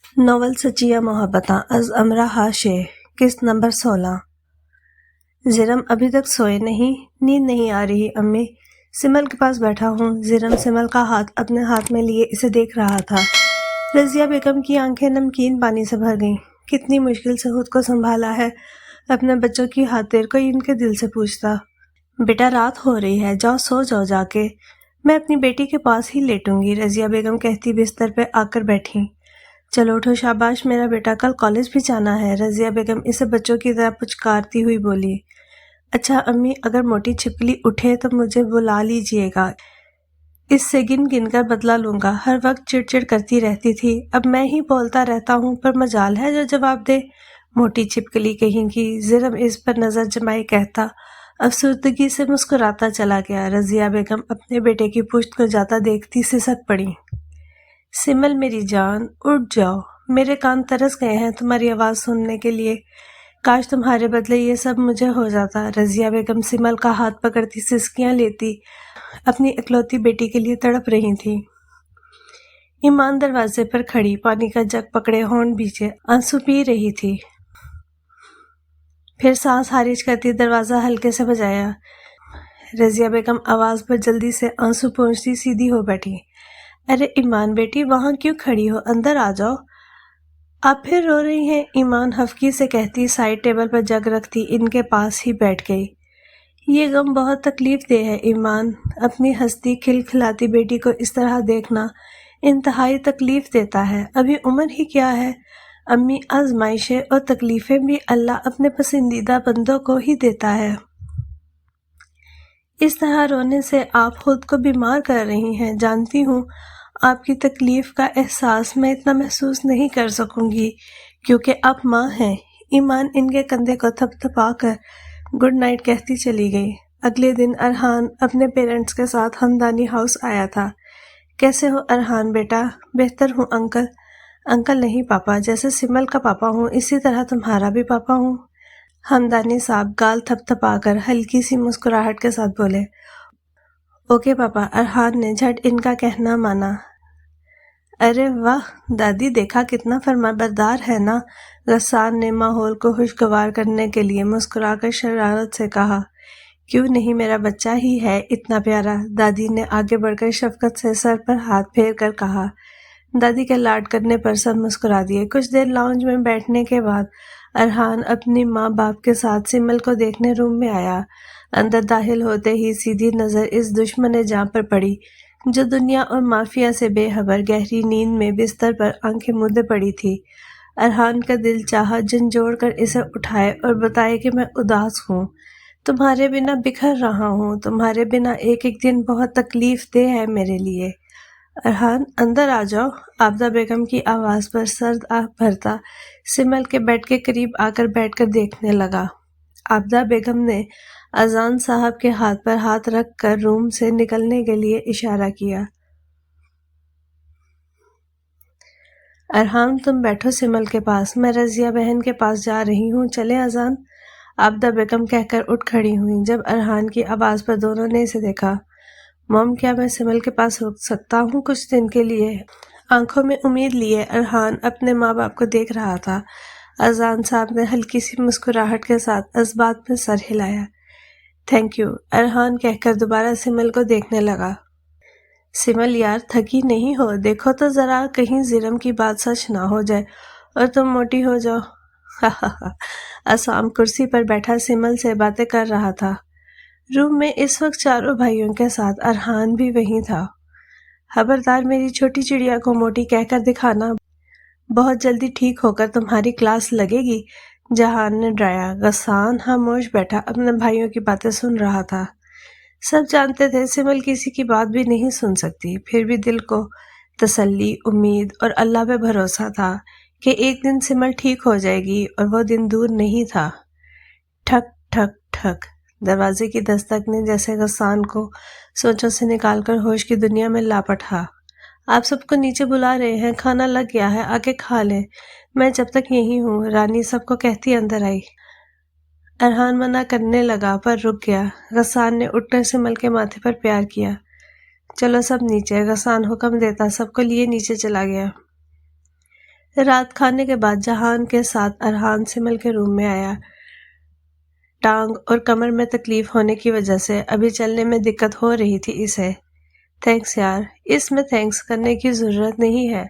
Novel سچیاں محبتاں از امرا ہاشے قسط نمبر 16۔ زرم ابھی تک سوئے نہیں، نیند نہیں آ رہی امی۔ سمل کے پاس بیٹھا ہوں۔ زرم سمل کا ہاتھ اپنے ہاتھ میں لیے اسے دیکھ رہا تھا۔ رضیہ بیگم کی آنکھیں نمکین پانی سے بھر گئیں۔ کتنی مشکل سے خود کو سنبھالا ہے، اپنے بچوں کی خاطر کوئی ان کے دل سے پوچھتا۔ بیٹا رات ہو رہی ہے، جاؤ سو جاؤ جا کے، میں اپنی بیٹی کے پاس ہی لیٹوں گی، رضیہ بیگم کہتی بستر پہ آ کر بیٹھیں۔ چلو اٹھو شاباش میرا بیٹا، کل کالج بھی جانا ہے، رضیہ بیگم اسے بچوں کی طرح پچکارتی ہوئی بولی۔ اچھا امی، اگر موٹی چھپکلی اٹھے تو مجھے بلا لیجیے گا، اس سے گن گن کر بدلہ لوں گا، ہر وقت چڑ چڑ کرتی رہتی تھی، اب میں ہی بولتا رہتا ہوں پر مجال ہے جو جواب دے، موٹی چھپکلی کہیں کی۔ زرم اس پر نظر جمائے کہتا، افسردگی سے مسکراتا چلا گیا۔ رضیہ بیگم اپنے بیٹے کی پشت کو جاتا دیکھتی سسک پڑی۔ سمل میری جان، اٹھ جاؤ، میرے کان ترس گئے ہیں تمہاری آواز سننے کے لیے، کاش تمہارے بدلے یہ سب مجھے ہو جاتا۔ رضیہ بیگم سمل کا ہاتھ پکڑتی سسکیاں لیتی اپنی اکلوتی بیٹی کے لیے تڑپ رہی تھی۔ ایمان دروازے پر کھڑی پانی کا جگ پکڑے ہونٹ بھیجے آنسو پی رہی تھی، پھر سانس خارج کرتی دروازہ ہلکے سے بجایا۔ رضیہ بیگم آواز پر جلدی سے آنسو پونچھتی سیدھی ہو بیٹھی۔ ارے ایمان بیٹی، وہاں کیوں کھڑی ہو، اندر آ جاؤ، آپ پھر رو رہی ہیں، ایمان ہفکی سے کہتی سائڈ ٹیبل پر جگ رکھتی ان کے پاس ہی بیٹھ گئی۔ یہ غم بہت تکلیف دہ ہے ایمان، اپنی ہنستی کھلکھلاتی بیٹی کو اس طرح دیکھنا انتہائی تکلیف دیتا ہے، ابھی عمر ہی کیا ہے امی، آزمائشیں اور تکلیفیں بھی اللہ اپنے پسندیدہ بندوں کو ہی دیتا ہے، اس طرح رونے سے آپ خود کو بیمار کر رہی ہیں، جانتی ہوں آپ کی تکلیف کا احساس میں اتنا محسوس نہیں کر سکوں گی کیونکہ آپ ماں ہیں۔ ایمان ان کے کندھے کو تھپ تھپا کر گڈ نائٹ کہتی چلی گئی۔ اگلے دن ارحان اپنے پیرنٹس کے ساتھ ہمدانی ہاؤس آیا تھا۔ کیسے ہو ارحان بیٹا؟ بہتر ہوں انکل۔ انکل نہیں پاپا، جیسے سمل کا پاپا ہوں اسی طرح تمہارا بھی پاپا ہوں، ہمدانی صاحب گال تھپ تھپا کر ہلکی سی مسکراہٹ کے ساتھ بولے۔ اوکے پاپا، ارحان نے جھٹ ان کا کہنا مانا۔ ارے واہ دادی، دیکھا کتنا فرمانبردار ہے نا، غسان نے ماحول کو خوشگوار کرنے کے لیے مسکرا کر شرارت سے کہا۔ کیوں نہیں، میرا بچہ ہی ہے اتنا پیارا، دادی نے آگے بڑھ کر شفقت سے سر پر ہاتھ پھیر کر کہا۔ دادی کے لاڈ کرنے پر سب مسکرا دیے۔ کچھ دیر لاؤنج میں بیٹھنے کے بعد ارحان اپنی ماں باپ کے ساتھ سمل کو دیکھنے روم میں آیا۔ اندر داخل ہوتے ہی سیدھی نظر اس دشمن جاں پر پڑی جو دنیا اور مافیا سے بے خبر گہری نیند میں بستر پر آنکھیں مودے پڑی تھی۔ ارحان کا دل چاہا جھنجھوڑ کر اسے اٹھائے اور بتائے کہ میں اداس ہوں، تمہارے بنا بکھر رہا ہوں، تمہارے بنا ایک ایک دن بہت تکلیف دہ ہے میرے لیے۔ ارحان اندر آ جاؤ، عابدہ بیگم کی آواز پر سرد آہ بھرتا سمل کے بیڈ کے قریب آ کر بیٹھ کر دیکھنے لگا۔ عابدہ بیگم نے اذان صاحب کے ہاتھ پر ہاتھ رکھ کر روم سے نکلنے کے لیے اشارہ کیا۔ ارحان تم بیٹھو سمل کے پاس، میں رضیہ بہن کے پاس جا رہی ہوں، چلیں اذان؟ عابدہ بیگم کہہ کر اٹھ کھڑی ہوئیں۔ جب ارحان کی آواز پر دونوں نے اسے دیکھا۔ موم، کیا میں سمل کے پاس رک سکتا ہوں کچھ دن کے لیے؟ آنکھوں میں امید لیے ارحان اپنے ماں باپ کو دیکھ رہا تھا۔ اذان صاحب نے ہلکی سی مسکراہٹ کے ساتھ اس بات میں سر ہلایا۔ تھینک یو، ارحان کہہ کر دوبارہ سمل کو دیکھنے لگا۔ سمل یار، تھکی نہیں ہو؟ دیکھو تو ذرا کہیں زرم کی بات سچ نہ ہو جائے اور تم موٹی ہو جاؤ۔ عصام کرسی پر بیٹھا سمل سے باتیں کر رہا تھا۔ روم میں اس وقت چاروں بھائیوں کے ساتھ ارحان بھی وہیں تھا۔ خبردار میری چھوٹی چڑیا کو موٹی کہہ کر دکھانا، بہت جلدی ٹھیک ہو کر تمہاری کلاس لگے گی، جہان نے ڈرایا۔ غسان خاموش بیٹھا اپنے بھائیوں کی باتیں سن رہا تھا۔ سب جانتے تھے سمل کسی کی بات بھی نہیں سن سکتی، پھر بھی دل کو تسلی، امید اور اللہ پہ بھروسہ تھا کہ ایک دن سمل ٹھیک ہو جائے گی، اور وہ دن دور نہیں تھا۔ ٹھک ٹھک ٹھک، دروازے کی دستک نے جیسے غسان کو سوچوں سے نکال کر ہوش کی دنیا میں لاپٹا۔ آپ سب کو نیچے بلا رہے ہیں، کھانا لگ گیا ہے، آ کے کھا لیں، میں جب تک یہیں ہوں، رانی سب کو کہتی اندر آئی۔ ارحان منع کرنے لگا پر رک گیا۔ غسان نے اٹھ کر سمل کے ماتھے پر پیار کیا۔ چلو سب نیچے، غسان حکم دیتا سب کو لیے نیچے چلا گیا۔ رات کھانے کے بعد جہان کے ساتھ ارحان سمل کے روم میں آیا۔ ٹانگ اور کمر میں تکلیف ہونے کی وجہ سے ابھی چلنے میں دقت ہو رہی تھی اسے۔ تھینکس یار، اس میں تھینکس کرنے کی ضرورت نہیں ہے،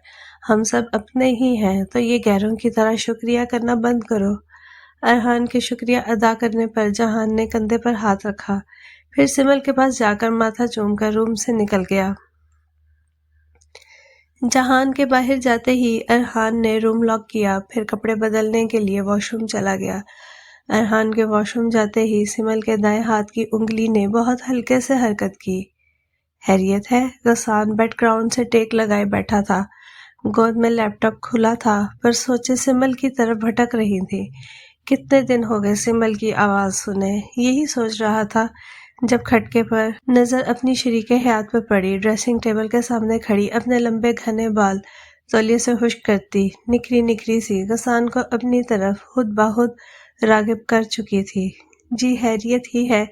ہم سب اپنے ہی ہیں، تو یہ غیروں کی طرح شکریہ کرنا بند کرو۔ ارحان کے شکریہ ادا کرنے پر جہان نے کندھے پر ہاتھ رکھا، پھر سمل کے پاس جا کر ماتھا چوم کر روم سے نکل گیا۔ جہان کے باہر جاتے ہی ارحان نے روم لاک کیا، پھر کپڑے بدلنے کے لیے واش روم چلا گیا۔ ارحان کے واش روم جاتے ہی سمل کے دائیں ہاتھ کی انگلی نے بہت ہلکے سے حرکت کی۔ خیریت ہے؟ غسان بیک گراؤنڈ سے ٹیک لگائے بیٹھا تھا، گود میں لیپ ٹاپ کھلا تھا، پر سوچے سمل کی طرف بھٹک رہی تھی۔ کتنے دن ہو گئے سمل کی آواز سنے، یہی سوچ رہا تھا جب کھٹکے پر نظر اپنی شریک حیات پہ پڑی۔ ڈریسنگ ٹیبل کے سامنے کھڑی اپنے لمبے گھنے بال تولیے سے خشک کرتی نکھری نکھری سی غسان کو اپنی طرف خود بخود راغب کر چکی تھی۔ جی خیریت ہی ہے،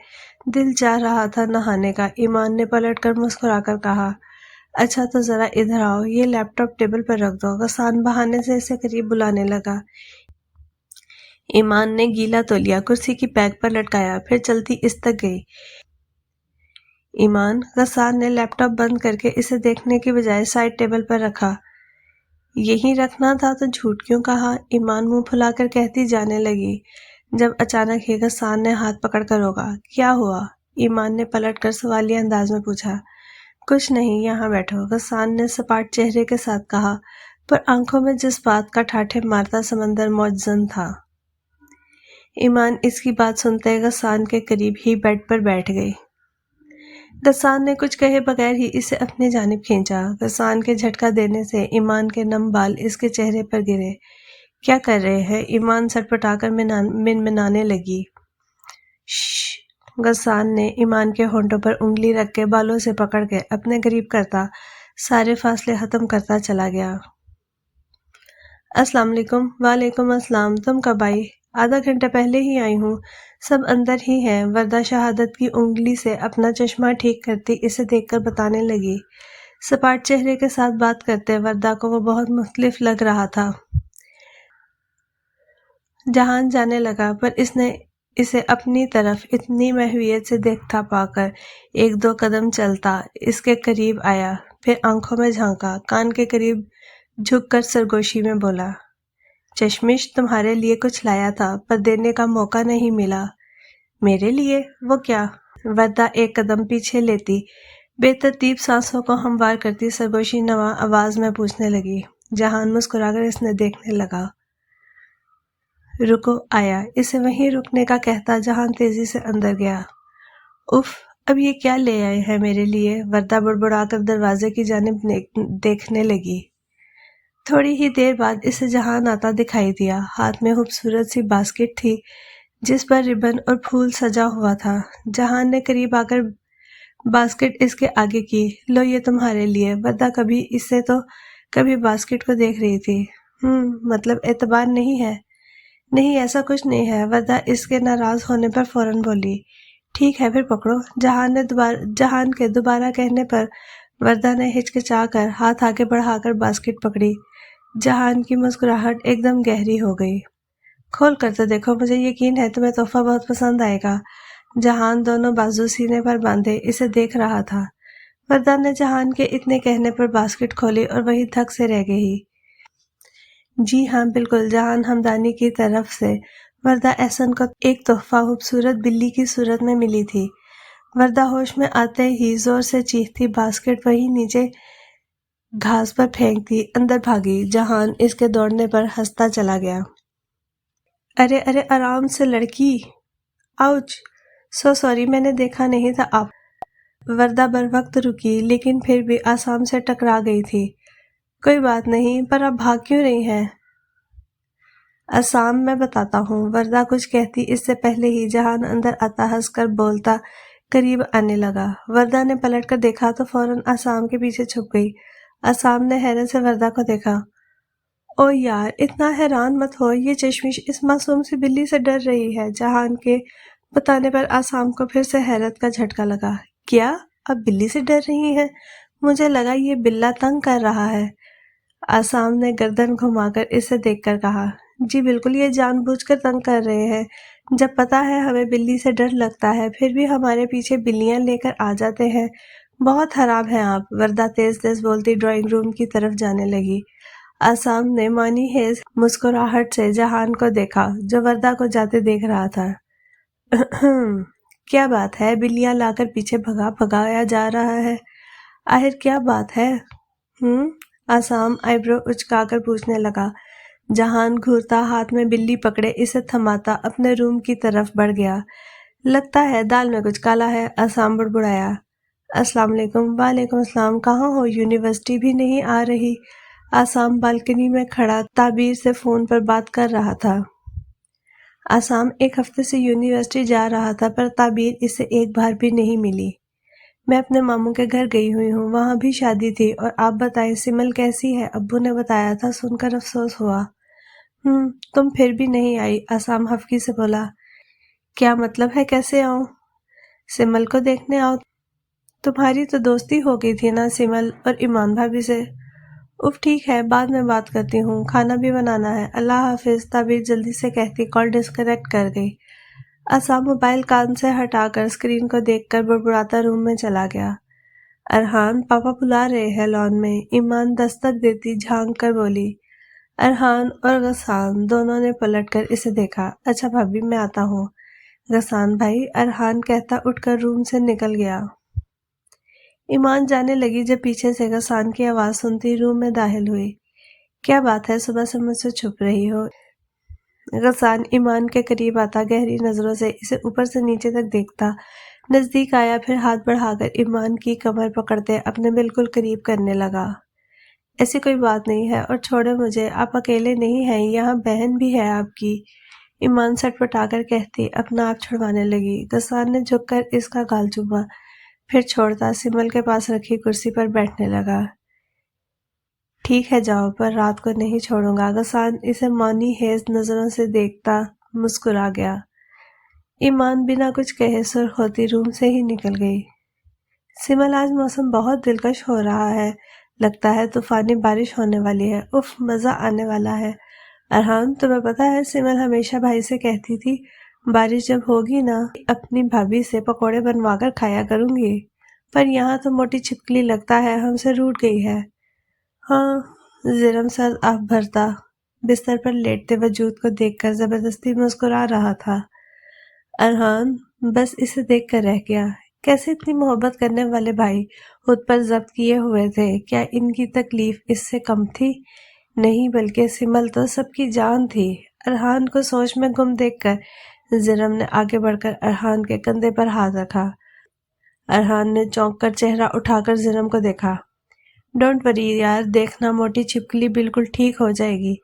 دل چاہ رہا تھا نہانے کا۔ ایمان نے پلٹ کر مسکرا کر کہا، اچھا تو ذرا ادھر آؤ، یہ لیپ ٹاپ ٹیبل پر رکھ دو۔ غسان بہانے سے اسے قریب بلانے لگا۔ ایمان نے گیلا تولیہ کرسی کی پیک پر لٹکایا، پھر چلتی اس تک گئی۔ ایمان، غسان نے لیپ ٹاپ بند کر کے اسے دیکھنے کی بجائے سائڈ ٹیبل پر رکھا۔ یہی رکھنا تھا تو جھوٹ کیوں کہا؟ ایمان منہ پھلا کر کہتی جانے لگی، جب اچانک ہی غسان نے ہاتھ پکڑ کر روکا۔ کیا ہوا؟ ایمان نے پلٹ کر سوالیہ انداز میں پوچھا۔ کچھ نہیں، یہاں بیٹھو، غسان نے سپاٹ چہرے کے ساتھ کہا، پر آنکھوں میں جذبات کا ٹھاٹھے مارتا سمندر موجزن تھا۔ ایمان اس کی بات سنتے غسان کے قریب ہی بیڈ پر بیٹھ گئی۔ غسان نے کچھ کہے بغیر ہی اسے اپنی جانب کھینچا۔ غسان کے جھٹکا دینے سے ایمان کے نم بال اس کے چہرے پر گرے۔ کیا کر رہے ہیں؟ ایمان سٹپٹا کر منمنانے لگی۔ شش! غسان نے ایمان کے ہونٹوں پر انگلی رکھ کے بالوں سے پکڑ کے اپنے قریب کرتا سارے فاصلے ختم کرتا چلا گیا۔ السلام علیکم۔ وعلیکم السلام، تم کب آئی؟ آدھا گھنٹہ پہلے ہی آئی ہوں، سب اندر ہی ہیں، وردہ شہادت کی انگلی سے اپنا چشمہ ٹھیک کرتی اسے دیکھ کر بتانے لگی۔ سپاٹ چہرے کے ساتھ بات کرتے وردہ کو وہ بہت مختلف لگ رہا تھا۔ جہان جانے لگا، پر اس نے اسے اپنی طرف اتنی محویت سے دیکھتا پا کر ایک دو قدم چلتا اس کے قریب آیا، پھر آنکھوں میں جھانکا، کان کے قریب جھک کر سرگوشی میں بولا، چشمش تمہارے لیے کچھ لایا تھا، پر دینے کا موقع نہیں ملا۔ میرے لیے؟ وہ کیا؟ وردہ ایک قدم پیچھے لیتی بے ترتیب سانسوں کو ہموار کرتی سرگوشی نواں آواز میں پوچھنے لگی۔ جہان مسکرا کر اس نے دیکھنے لگا۔ رکو، آیا، اسے وہیں رکنے کا کہتا جہان تیزی سے اندر گیا۔ اف، اب یہ کیا لے آئے ہیں میرے لیے؟ وردہ بڑبڑا کر دروازے کی جانب دیکھنے لگی۔ تھوڑی ہی دیر بعد اسے جہان آتا دکھائی دیا، ہاتھ میں خوبصورت سی باسکٹ تھی جس پر ربن اور پھول سجا ہوا تھا۔ جہان نے قریب آ کر باسکٹ اس کے آگے کی۔ لو، یہ تمہارے لیے۔ وردہ کبھی اسے تو کبھی باسکٹ کو دیکھ رہی تھی۔ مطلب اعتبار نہیں ہے؟ نہیں، ایسا کچھ نہیں ہے، وردہ اس کے ناراض ہونے پر فوراً بولی۔ ٹھیک ہے، پھر پکڑو۔ جہان کے دوبارہ کہنے پر وردہ نے ہچکچا کر ہاتھ آگے بڑھا کر باسکٹ پکڑی۔ جہان کی مسکراہٹ ایک دم گہری ہو گئی۔ کھول کر تو دیکھو، مجھے یقین ہے تمہیں تحفہ بہت پسند آئے گا۔ جہان دونوں بازو سینے پر باندھے اسے دیکھ رہا تھا۔ وردہ نے جہان کے اتنے کہنے پر باسکٹ کھولی اور وہی دھک سے رہ گئی۔ جی ہاں، بالکل، جہان ہمدانی کی طرف سے وردہ احسن کو ایک تحفہ خوبصورت بلی کی صورت میں ملی تھی۔ وردہ ہوش میں آتے ہی زور سے چیختی باسکٹ وہی نیچے گھاس پر پھینکتی اندر بھاگی۔ جہان اس کے دوڑنے پر ہنستا چلا گیا۔ ارے ارے، آرام سے لڑکی، آؤچ، سو سوری، میں نے دیکھا نہیں تھا آپ۔ وردہ بر وقت رکی، لیکن پھر بھی آسام سے ٹکرا گئی تھی۔ کوئی بات نہیں، پر آپ بھاگ کیوں رہی ہیں؟ آسام، میں بتاتا ہوں۔ وردہ کچھ کہتی اس سے پہلے ہی جہان اندر آتا ہنس کر بولتا قریب آنے لگا۔ وردہ نے پلٹ کر دیکھا تو فوراً آسام کے پیچھے چھپ گئی۔ آسام نے حیرت سے وردہ کو دیکھا۔ او یار، اتنا حیران مت ہو، یہ چشمش اس معصوم سی بلی سے ڈر رہی ہے۔ جہان کے بتانے پر آسام کو پھر سے حیرت کا جھٹکا لگا۔ کیا؟ آپ بلی سے ڈر رہی ہیں؟ مجھے لگا یہ بلہ تنگ کر رہا ہے۔ آسام نے گردن گھما کر اسے دیکھ کر کہا، جی بالکل، یہ جان بوجھ کر تنگ کر رہے ہیں۔ جب پتا ہے ہمیں بلی سے ڈر لگتا ہے پھر بھی ہمارے پیچھے بلیاں لے کر آ جاتے ہیں۔ بہت خراب ہیں آپ، وردہ تیز تیز بولتی ڈرائنگ روم کی طرف جانے لگی۔ آسام نے مانی ہیز مسکراہٹ سے جہان کو دیکھا جو وردہ کو جاتے دیکھ رہا تھا۔ کیا بات ہے، بلیاں لا کر پیچھے بھگایا جا رہا ہے، آخر کیا بات ہے؟ آسام آئی برو اچکا کر پوچھنے لگا۔ جہان گھورتا ہاتھ میں بلی پکڑے اسے تھماتا اپنے روم کی طرف بڑھ گیا۔ لگتا ہے دال میں کچھ کالا ہے، آسام بڑبڑایا۔ السلام علیکم۔ وعلیکم السلام، کہاں ہو؟ یونیورسٹی بھی نہیں آ رہی؟ آسام بالکنی میں کھڑا تعبیر سے فون پر بات کر رہا تھا۔ آسام ایک ہفتے سے یونیورسٹی جا رہا تھا پر تعبیر اسے ایک بار بھی نہیں ملی۔ میں اپنے ماموں کے گھر گئی ہوئی ہوں، وہاں بھی شادی تھی۔ اور آپ بتائیں سمل کیسی ہے؟ ابو نے بتایا تھا، سن کر افسوس ہوا۔ تم پھر بھی نہیں آئی، آسام حفکی سے بولا۔ کیا مطلب ہے کیسے آؤں؟ سمل کو دیکھنے آؤ۔ تمہاری تو دوستی ہو گئی تھی نا سمل اور ایمان بھابھی سے۔ اف ٹھیک ہے، بعد میں بات کرتی ہوں، کھانا بھی بنانا ہے، اللہ حافظ، تعبیر جلدی سے کہتی کال ڈسکنیکٹ کر گئی۔ آسام موبائل کان سے ہٹا کر اسکرین کو دیکھ کر بڑبڑاتا روم میں چلا گیا۔ ارحان، پاپا بلا رہے ہیں لان میں، ایمان دستک دیتی جھانک کر بولی۔ ارحان اور غسان دونوں نے پلٹ کر اسے دیکھا۔ اچھا بھابھی، میں آتا ہوں۔ غسان بھائی، ارحان کہتا اٹھ کر روم سے نکل گیا۔ ایمان جانے لگی جب پیچھے سے غسان کی آواز سنتی روم میں داخل ہوئی۔ کیا بات ہے، صبح سے مجھ سے چھپ رہی ہو؟ غسان ایمان کے قریب آتا گہری نظروں سے اسے اوپر سے نیچے تک دیکھتا، نزدیک آیا، پھر ہاتھ بڑھا کر ایمان کی کمر پکڑتے اپنے بالکل قریب کرنے لگا۔ ایسی کوئی بات نہیں ہے، اور چھوڑے مجھے، آپ اکیلے نہیں ہیں، یہاں بہن بھی ہے آپ کی، ایمان سٹ پٹا کر کہتی اپنا آپ چھڑوانے لگی۔ غسان نے جھک کر اس کا گال چوما، پھر چھوڑتا سمل کے پاس رکھی کرسی پر بیٹھنے لگا۔ ٹھیک ہے جاؤ، پر رات کو نہیں چھوڑوں گا۔ غسان اسے مانی ہیز نظروں سے دیکھتا مسکرا گیا۔ ایمان بنا کچھ کہے سرخ ہوتی روم سے ہی نکل گئی۔ سمل، آج موسم بہت دلکش ہو رہا ہے، لگتا ہے طوفانی بارش ہونے والی ہے، اف مزہ آنے والا ہے۔ ارحان، تمہیں پتا ہے سمل ہمیشہ بھائی سے کہتی تھی بارش جب ہوگی نا اپنی بھابھی سے پکوڑے بنوا کر کھایا کروں گی، پر یہاں تو موٹی چھپکلی لگتا ہے ہم سے روٹھ گئی ہے۔ ہاں، زرم سر آف بھرتا بستر پر لیٹتے وجود کو دیکھ کر زبردستی مسکرا رہا تھا۔ ارحان بس اسے دیکھ کر رہ گیا۔ کیسے اتنی محبت کرنے والے بھائی خود پر ضبط کیے ہوئے تھے، کیا ان کی تکلیف اس سے کم تھی؟ نہیں، بلکہ سمل تو سب کی جان تھی۔ ارحان کو سوچ میں گم دیکھ کر زرم نے آگے بڑھ کر ارحان کے کندھے پر ہاتھ رکھا۔ ارحان نے چونک کر چہرہ اٹھا کر زرم کو دیکھا۔ ڈونٹ وری یار، دیکھنا موٹی چھپکلی بالکل ٹھیک ہو جائے گی،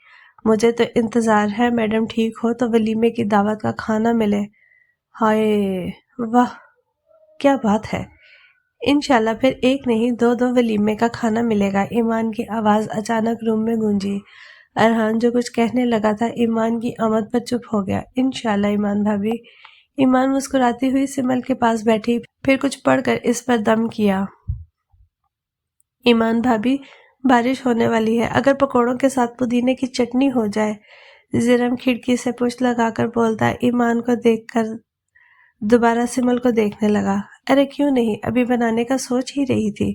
مجھے تو انتظار ہے میڈم ٹھیک ہو تو ولیمے کی دعوت کا کھانا ملے۔ ہائے واہ، کیا بات ہے، انشاءاللہ پھر ایک نہیں دو ولیمے کا کھانا ملے گا۔ ایمان کی آواز اچانک روم میں گونجی۔ ارحان جو کچھ کہنے لگا تھا ایمان کی آمد پر چپ ہو گیا۔ انشاءاللہ ایمان بھابھی۔ ایمان مسکراتی ہوئی سمل کے پاس بیٹھی، پھر کچھ پڑھ کر اس پر دم کیا۔ ایمان بھابھی، بارش ہونے والی ہے، اگر پکوڑوں کے ساتھ پودینے کی چٹنی ہو جائے۔ زرم کھڑکی سے پشت لگا کر بولتا ایمان کو دیکھ کر دوبارہ سمل کو دیکھنے لگا۔ ارے کیوں نہیں، ابھی بنانے کا سوچ ہی رہی تھی،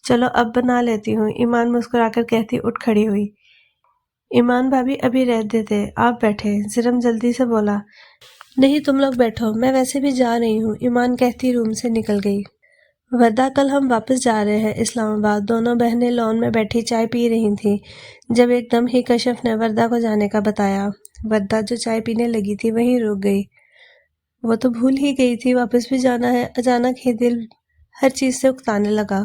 چلو اب بنا لیتی ہوں، ایمان مسکرا کر کہتی اٹھ کھڑی ہوئی۔ ایمان بھابھی ابھی رہ دیتے، آپ بیٹھے، زرم جلدی سے بولا۔ نہیں تم لوگ بیٹھو، میں ویسے بھی جا رہی ہوں، ایمان کہتی روم سے نکل گئی۔ وردہ، کل ہم واپس جا رہے ہیں اسلام آباد۔ دونوں بہنیں لان میں بیٹھی چائے پی رہی تھیں جب ایک دم ہی کشف نے وردہ کو جانے کا بتایا۔ وردہ جو چائے پینے لگی تھی وہیں رک گئی، وہ تو بھول ہی گئی تھی واپس بھی جانا ہے۔ اچانک ہی دل ہر چیز سے اکتانے لگا،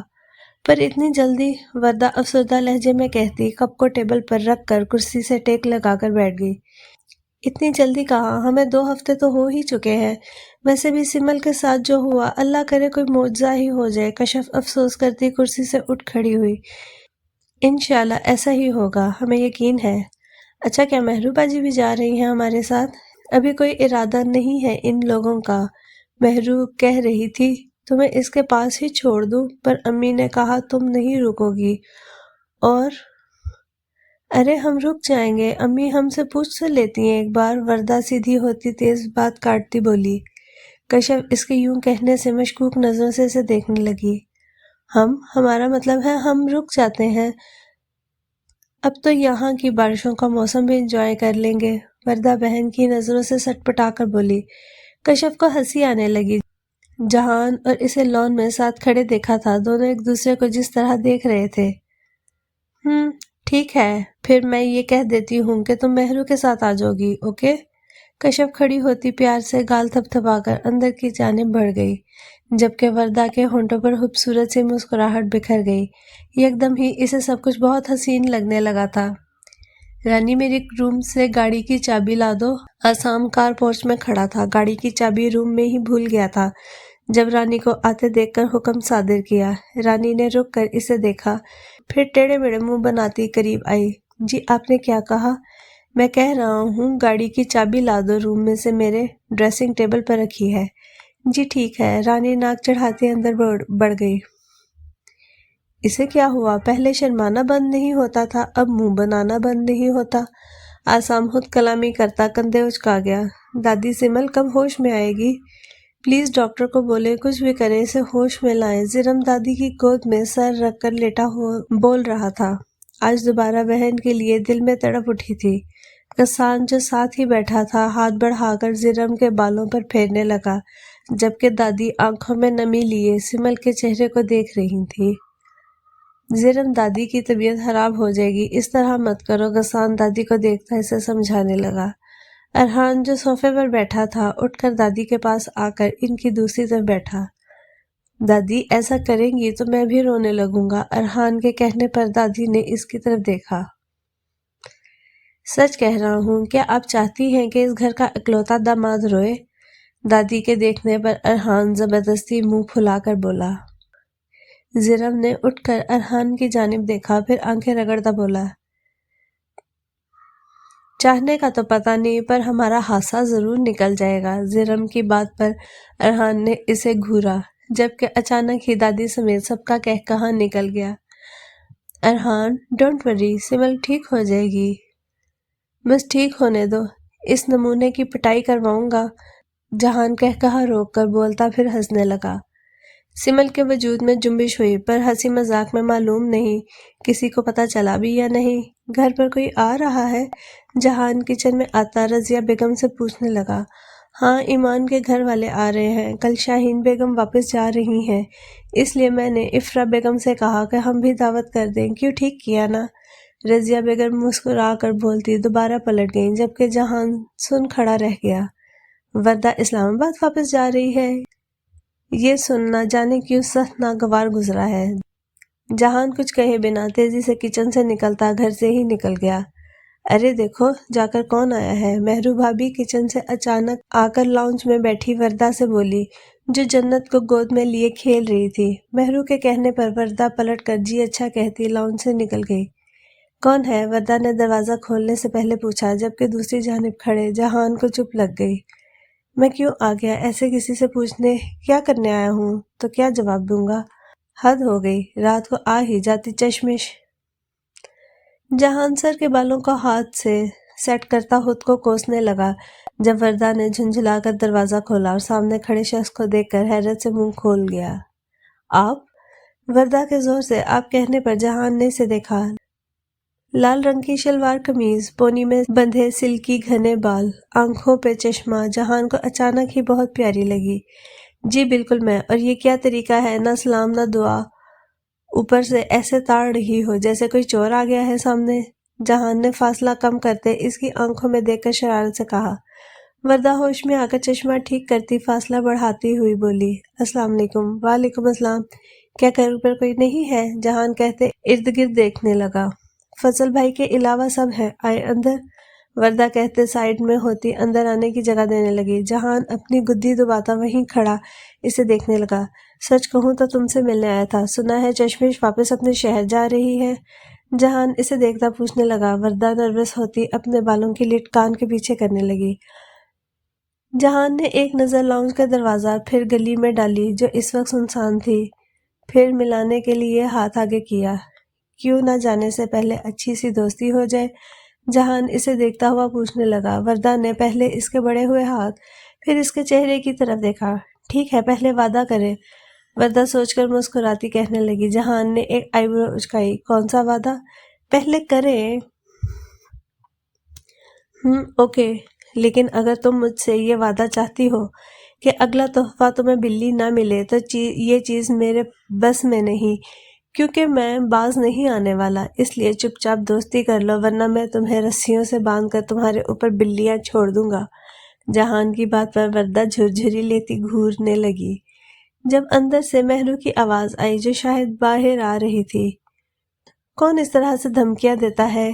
پر اتنی جلدی؟ وردہ افسردہ لہجے میں کہتی کپ کو ٹیبل پر رکھ کر کرسی سے ٹیک لگا کر بیٹھ گئی۔ اتنی جلدی کہاں، ہمیں 2 ہفتے تو ہو ہی چکے ہیں، ویسے بھی سمل کے ساتھ جو ہوا اللہ کرے کوئی معجزہ ہی ہو جائے۔ کشف افسوس کرتی کرسی سے اٹھ کھڑی ہوئی۔ انشاءاللہ ایسا ہی ہوگا، ہمیں یقین ہے۔ اچھا، کیا مہرو باجی بھی جا رہی ہیں ہمارے ساتھ؟ ابھی کوئی ارادہ نہیں ہے ان لوگوں کا، مہرو کہہ رہی تھی تمہیں اس کے پاس ہی چھوڑ دوں، پر امی نے کہا تم نہیں رکو گی، اور ارے ہم رک جائیں گے، امی ہم سے پوچھ سے لیتی ہیں ایک بار۔ وردہ سیدھی ہوتی تیز بات کاٹتی بولی۔ کشف اس کے یوں کہنے سے مشکوک نظروں سے اسے دیکھنے لگی۔ ہمارا مطلب ہے ہم رک جاتے ہیں، اب تو یہاں کی بارشوں کا موسم بھی انجوائے کر لیں گے۔ وردہ بہن کی نظروں سے سٹ پٹا کر بولی۔ کشف کو ہنسی آنے لگی۔ جہان اور اسے لان میں ساتھ کھڑے دیکھا تھا، دونوں ایک دوسرے کو جس طرح دیکھ رہے تھے۔ ٹھیک ہے، پھر میں یہ کہہ دیتی ہوں کہ تم مہرو کے ساتھ آ جاؤ گی، اوکے؟ کشف کھڑی ہوتی پیار سے گال تھپ تھپا کر اندر کی جانب بڑھ گئی، جبکہ وردہ کے ہونٹوں پر خوبصورت سی مسکراہٹ بکھر گئی۔ یک دم ہی اسے سب کچھ بہت حسین لگنے لگا تھا۔ رانی میری روم سے گاڑی کی چابی لا دو۔ آسام کار پورچ میں کھڑا تھا، گاڑی کی چابی روم میں ہی بھول گیا تھا جب رانی کو آتے دیکھ کر حکم صادر کیا۔ رانی نے رک کر اسے دیکھا، پھر ٹیڑھے میڑھے منہ بناتی قریب آئی۔ جی آپ نے کیا کہا؟ میں کہہ رہا ہوں گاڑی کی چابی لا دو، روم میں سے میرے ڈریسنگ ٹیبل پر رکھی ہے۔ جی ٹھیک ہے، رانی ناک چڑھاتی اندر بڑھ گئی۔ اسے کیا ہوا؟ پہلے شرمانا بند نہیں ہوتا تھا، اب منہ بنانا بند نہیں ہوتا۔ آسام خود کلامی کرتا کندھے اچکا گیا۔ دادی سمل کب ہوش میں آئے گی؟ پلیز ڈاکٹر کو بولیں کچھ بھی کریں اسے ہوش میں لائیں۔ زرم دادی کی گود میں سر رکھ کر لیٹا بول رہا تھا۔ آج دوبارہ بہن کے لیے دل میں تڑپ اٹھی تھی۔ غسان جو ساتھ ہی بیٹھا تھا ہاتھ بڑھا کر زرم کے بالوں پر پھیرنے لگا، جبکہ دادی آنکھوں میں نمی لیے سمل کے چہرے کو دیکھ رہی تھی۔ زرم دادی کی طبیعت خراب ہو جائے گی، اس طرح مت کرو۔ غسان دادی کو دیکھتا اسے سمجھانے لگا۔ ارحان جو صوفے پر بیٹھا تھا اٹھ کر دادی کے پاس آ کر ان کی دوسری طرف بیٹھا۔ دادی ایسا کریں گی تو میں بھی رونے لگوں گا۔ ارحان کے کہنے پر دادی نے اس کی طرف دیکھا۔ سچ کہہ رہا ہوں، کیا آپ چاہتی ہیں کہ اس گھر کا اکلوتا داماد روئے؟ دادی کے دیکھنے پر ارحان زبردستی منہ پھلا کر بولا۔ زرم نے اٹھ کر ارحان کی جانب دیکھا، پھر آنکھیں رگڑتا بولا۔ چاہنے کا تو پتہ نہیں، پر ہمارا حادثہ ضرور نکل جائے گا۔ زرم کی بات پر ارحان نے اسے گھورا، جبکہ اچانک ہی دادی سمیت سب کا کہکہا نکل گیا۔ ارحان ڈونٹ وری، سمل ٹھیک ہو جائے گی، بس ٹھیک ہونے دو، اس نمونے کی پٹائی کرواؤں گا۔ جہان کہکہا روک کر بولتا پھر ہنسنے لگا۔ سمل کے وجود میں جنبش ہوئی، پر ہنسی مذاق میں معلوم نہیں کسی کو پتہ چلا بھی یا نہیں۔ گھر پر کوئی آ رہا ہے؟ جہان کچن میں آتا رضیہ بیگم سے پوچھنے لگا۔ ہاں، ایمان کے گھر والے آ رہے ہیں، کل شاہین بیگم واپس جا رہی ہیں، اس لیے میں نے افرا بیگم سے کہا کہ ہم بھی دعوت کر دیں۔ کیوں، ٹھیک کیا نا؟ رضیہ بیگم مسکرا کر بولتی دوبارہ پلٹ گئیں، جبکہ جہان سن کھڑا رہ گیا۔ وردہ اسلام آباد واپس جا رہی ہے؟ یہ سننا جانے کیوں سخت ناگوار گزرا ہے۔ جہان کچھ کہے بنا تیزی سے کچن سے نکلتا گھر سے ہی نکل گیا۔ ارے دیکھو جا کر کون آیا ہے، مہرو بھابی کچن سے اچانک آ کر لاؤنج میں بیٹھی وردہ سے بولی، جو جنت کو گود میں لیے کھیل رہی تھی۔ مہرو کے کہنے پر وردہ پلٹ کر جی اچھا کہتی لاؤنج سے نکل گئی۔ کون ہے؟ وردہ نے دروازہ کھولنے سے پہلے پوچھا، جبکہ دوسری جانب کھڑے جہان کو چپ لگ گئی۔ میں کیوں آ گیا ایسے کسی سے پوچھنے؟ کیا کرنے آیا ہوں تو کیا جواب دوں گا؟ حد ہو گئی، رات کو آ ہی جاتی چشمش۔ جہان سر کے بالوں کو ہاتھ سے سیٹ کرتا خود کو کوسنے لگا، جب وردہ نے جھنجھلا کر دروازہ کھولا اور سامنے کھڑے شخص کو دیکھ کر حیرت سے منہ کھول گیا۔ آپ؟ وردہ کے زور سے آپ کہنے پر جہان نے اسے دیکھا۔ لال رنگ کی شلوار قمیض، پونی میں بندھے سلکی گھنے بال، آنکھوں پہ چشمہ، جہان کو اچانک ہی بہت پیاری لگی۔ جی بالکل میں، اور یہ کیا طریقہ ہے، نہ سلام نہ دعا، اوپر سے ایسے تاڑ رہی ہو جیسے کوئی چور آ گیا ہے سامنے۔ جہان نے فاصلہ کم کرتے اس کی آنکھوں میں دیکھ کر شرارت سے کہا۔ وردہ ہوش میں آ کر چشمہ ٹھیک کرتی فاصلہ بڑھاتی ہوئی بولی، السلام علیکم۔ وعلیکم السلام۔ کیا گھر پر کوئی نہیں ہے؟ جہان کہتے ارد گرد دیکھنے لگا۔ فضل بھائی کے علاوہ سب ہیں، آئے اندر۔ وردہ کہتے سائڈ میں ہوتی اندر آنے کی جگہ دینے لگی۔ جہان اپنی گدی دباتا وہیں کھڑا اسے دیکھنے لگا۔ سچ کہوں تو تم سے ملنے آیا تھا، سنا ہے چشمش واپس اپنے شہر جا رہی ہے؟ جہان اسے دیکھتا پوچھنے لگا۔ وردہ نروس ہوتی اپنے بالوں کی لٹ کان کے پیچھے کرنے لگی۔ جہان نے ایک نظر لاؤنج کا دروازہ پھر گلی میں ڈالی جو اس وقت سنسان تھی، پھر ملانے کے لیے ہاتھ آگے کیا۔ کیوں نہ جانے سے پہلے اچھی سی دوستی ہو جائے؟ جہان اسے دیکھتا ہوا پوچھنے لگا۔ وردہ نے پہلے اس کے بڑے ہوئے ہاتھ پھر اس کے چہرے کی طرف دیکھا۔ ٹھیک ہے، پہلے وعدہ کریں۔ وردہ سوچ کر مسکراتی کہنے لگی۔ جہان نے ایک آئی برو اچکائی۔ کون سا وعدہ؟ پہلے کریں۔ اوکے، لیکن اگر تم مجھ سے یہ وعدہ چاہتی ہو کہ اگلا تحفہ تمہیں بلی نہ ملے تو یہ چیز میرے بس میں نہیں، کیونکہ میں باز نہیں آنے والا، اس لیے چپ چاپ دوستی کر لو ورنہ میں تمہیں رسیوں سے باندھ کر تمہارے اوپر بلیاں چھوڑ دوں گا۔ جہان کی بات پر وردہ جھرجھری لیتی گھورنے لگی جب اندر سے مہرو کی آواز آئی جو شاید باہر آ رہی تھی۔ کون اس طرح سے دھمکیاں دیتا ہے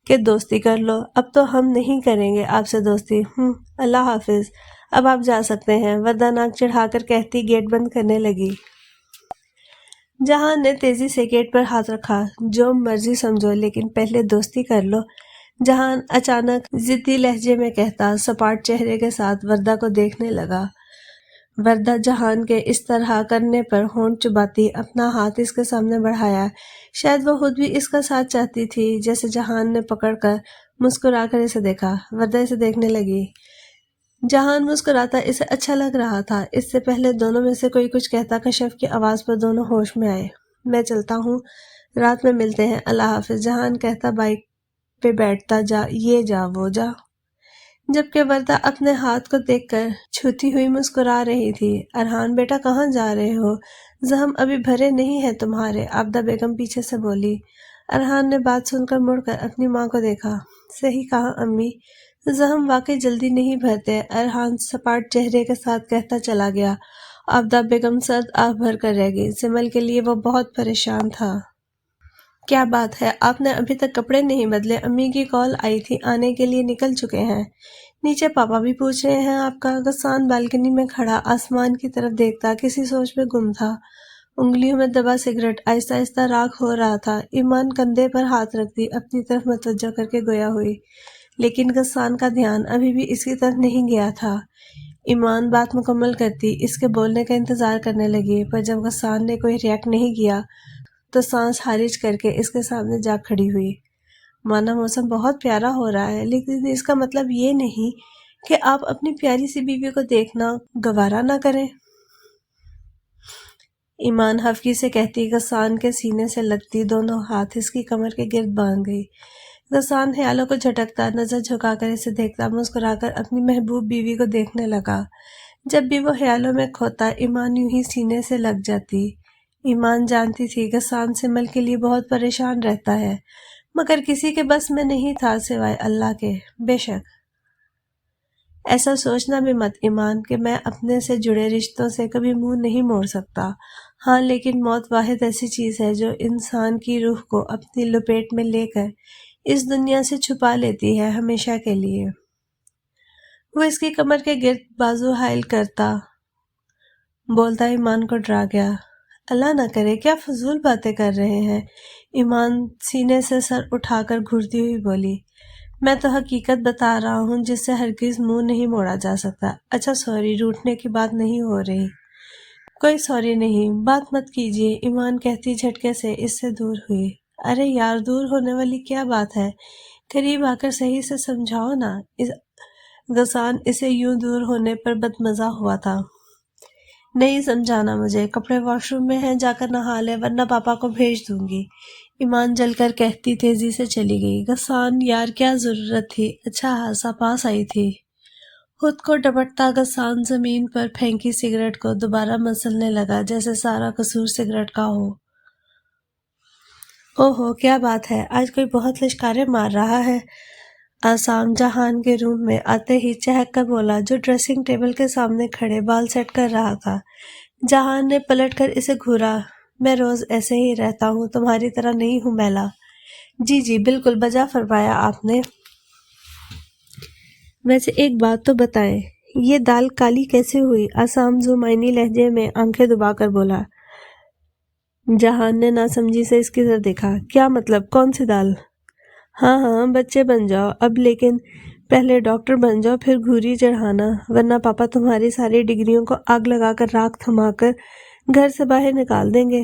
کہ دوستی کر لو؟ اب تو ہم نہیں کریں گے آپ سے دوستی۔ اللہ حافظ، اب آپ جا سکتے ہیں، وردہ ناک چڑھا کر کہتی گیٹ بند کرنے لگی۔ جہان نے تیزی سے گیٹ پر ہاتھ رکھا۔ جو مرضی سمجھو لیکن پہلے دوستی کر لو، جہان اچانک ضدی لہجے میں کہتا، سپاٹ چہرے کے ساتھ وردہ کو دیکھنے لگا۔ وردہ جہان کے اس طرح کرنے پر ہونٹ چباتی اپنا ہاتھ اس کے سامنے بڑھایا۔ شاید وہ خود بھی اس کا ساتھ چاہتی تھی۔ جیسے جہان نے پکڑ کر مسکرا کر اسے دیکھا، وردہ اسے دیکھنے لگی۔ جہان مسکراتا اسے اچھا لگ رہا تھا۔ اس سے پہلے دونوں میں سے کوئی کچھ کہتا کشف کی آواز پر دونوں ہوش میں آئے۔ میں چلتا ہوں، رات میں ملتے ہیں، اللہ حافظ، جہان کہتا بائک پہ بیٹھتا۔ یہ جا وہ جا۔ جبکہ وردہ اپنے ہاتھ کو دیکھ کر چھوتی ہوئی مسکرا رہی تھی۔ ارحان بیٹا کہاں جا رہے ہو؟ زخم ابھی بھرے نہیں ہیں تمہارے؟ عابدہ بیگم پیچھے سے بولی۔ ارحان نے بات سن کر مڑ کر اپنی ماں کو دیکھا۔ صحیح کہا امی، زخم واقعی جلدی نہیں بھرتے، ارحان سپاٹ چہرے کے ساتھ کہتا چلا گیا۔ عابدہ بیگم سرد آہ بھر کر رہ گئی۔ سمل کے لیے وہ بہت پریشان تھا۔ کیا بات ہے، آپ نے ابھی تک کپڑے نہیں بدلے؟ امی کی کال آئی تھی، آنے کے لیے نکل چکے ہیں۔ نیچے پاپا بھی پوچھ رہے ہیں آپ کا۔ غسان بالکنی میں کھڑا آسمان کی طرف دیکھتا کسی سوچ میں گم تھا۔ انگلیوں میں دبا سگریٹ آہستہ آہستہ راکھ ہو رہا تھا۔ ایمان کندھے پر ہاتھ رکھتی اپنی طرف متوجہ کر کے گویا ہوئی، لیکن غسان کا دھیان ابھی بھی اس کی طرف نہیں گیا تھا۔ ایمان بات مکمل کرتی اس کے بولنے کا انتظار کرنے لگی، پر جب غسان نے کوئی ریاکٹ نہیں کیا تو سانس خارج کر کے اس کے سامنے جا کھڑی ہوئی۔ مانا موسم بہت پیارا ہو رہا ہے، لیکن اس کا مطلب یہ نہیں کہ آپ اپنی پیاری سی بیوی کو دیکھنا گوارا نہ کریں۔ ایمان ہفکی سے کہتی غسان کے سینے سے لگتی دونوں ہاتھ اس کی کمر کے گرد باندھ گئی۔ غسان خیالوں کو جھٹکتا نظر جھکا کر اسے دیکھتا، مسکرا کر اپنی محبوب بیوی کو دیکھنے لگا۔ جب بھی وہ خیالوں میں کھوتا ایمان یوں ہی سینے سے لگ جاتی۔ ایمان جانتی تھی غسان سمل کے لیے بہت پریشان رہتا ہے، مگر کسی کے بس میں نہیں تھا سوائے اللہ کے۔ بے شک ایسا سوچنا بھی مت ایمان کہ میں اپنے سے جڑے رشتوں سے کبھی منہ نہیں موڑ سکتا۔ ہاں، لیکن موت واحد ایسی چیز ہے جو انسان کی روح کو اپنی لپیٹ میں لے کر اس دنیا سے چھپا لیتی ہے ہمیشہ کے لیے۔ وہ اس کی کمر کے گرد بازو حائل کرتا بولتا ایمان کو ڈرا گیا۔ اللہ نہ کرے، کیا فضول باتیں کر رہے ہیں؟ ایمان سینے سے سر اٹھا کر گھورتی ہوئی بولی۔ میں تو حقیقت بتا رہا ہوں جس سے ہرگز منہ نہیں موڑا جا سکتا۔ اچھا سوری، روٹنے کی بات نہیں ہو رہی۔ کوئی سوری نہیں، بات مت کیجیے، ایمان کہتی جھٹکے سے اس سے دور ہوئی۔ ارے یار، دور ہونے والی کیا بات ہے، قریب آ کر صحیح سے سمجھاؤ نا۔ غسان اسے یوں دور ہونے پر بدمزہ ہوا تھا۔ نہیں سمجھانا مجھے، کپڑے واش روم میں ہیں، جا کر نہا لے ورنہ پاپا کو بھیج دوں گی، ایمان جل کر کہتی تیزی سے چلی گئی۔ غسان یار کیا ضرورت تھی، اچھا حادثہ پاس آئی تھی۔ خود کو ڈپٹتا غسان زمین پر پھینکی سگریٹ کو دوبارہ مسلنے لگا جیسے سارا قصور سگریٹ کا ہو۔ اوہو، کیا بات ہے، آج کوئی بہت لشکاریں مار رہا ہے۔ آسام جہان کے روم میں آتے ہی چہک کر بولا جو ڈریسنگ ٹیبل کے سامنے کھڑے بال سیٹ کر رہا تھا۔ جہان نے پلٹ کر اسے گھورا۔ میں روز ایسے ہی رہتا ہوں، تمہاری طرح نہیں ہوں میلا۔ جی جی بالکل بجا فرمایا آپ نے۔ ویسے ایک بات تو بتائیں، یہ دال کالی کیسے ہوئی؟ آسام زمینی لہجے میں آنکھیں دبا کر بولا۔ جہان نے ناسمجھی سے اس کی طرف دیکھا۔ کیا مطلب، کون سی دال؟ ہاں ہاں، بچے بن جاؤ اب، لیکن پہلے ڈاکٹر بن جاؤ پھر گھوری چڑھانا، ورنہ پاپا تمہاری ساری ڈگریوں کو آگ لگا کر راکھ تھما کر گھر سے باہر نکال دیں گے۔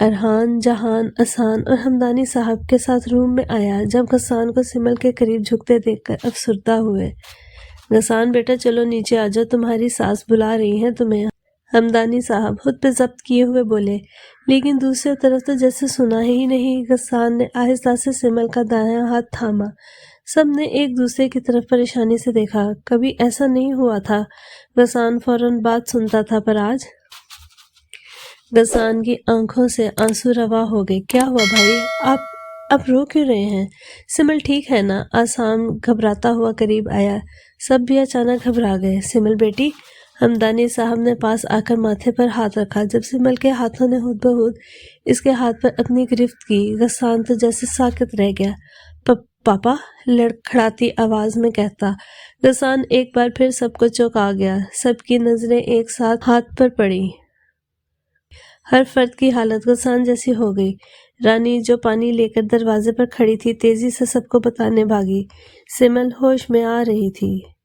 ارحان، جہان، احسان اور ہمدانی صاحب کے ساتھ روم میں آیا جب غسان کو سمل کے قریب جھکتے دیکھ کر افسردہ ہوئے۔ غسان بیٹا چلو نیچے آجاؤ، تمہاری ساس بلا رہی ہیں تمہیں، ہمدانی صاحب خود پہ ضبط کیے ہوئے بولے، لیکن دوسری طرف تو جیسے سنا ہی نہیں۔ غسان نے آہستہ سے سمل کا دایاں ہاتھ تھاما۔ سب نے ایک دوسرے کی طرف پریشانی سے دیکھا، کبھی ایسا نہیں ہوا تھا۔ غسان فوراً بات سنتا تھا پر آج غسان کی آنکھوں سے آنسو روا ہو گئے۔ کیا ہوا بھائی، آپ رو کیوں رہے ہیں؟ سمل ٹھیک ہے نا؟ آسام گھبراتا ہوا قریب آیا۔ سب بھی اچانک گھبرا گئے۔ سمل بیٹی، ہمدانی صاحب نے پاس آ کر ماتھے پر ہاتھ رکھا۔ جب سمل کے ہاتھوں نے ہود بہود اس کے ہاتھ پر اپنی گرفت کی، غسان تو جیسے ساکت رہ گیا۔ پاپا، لڑکھڑاتی آواز میں کہتا۔ غسان ایک بار پھر سب کو چونکا گیا۔ سب کی نظریں ایک ساتھ ہاتھ پر پڑی۔ ہر فرد کی حالت غسان جیسی ہو گئی۔ رانی جو پانی لے کر دروازے پر کھڑی تھی تیزی سے سب کو بتانے بھاگی۔ سمل ہوش میں آ رہی تھی۔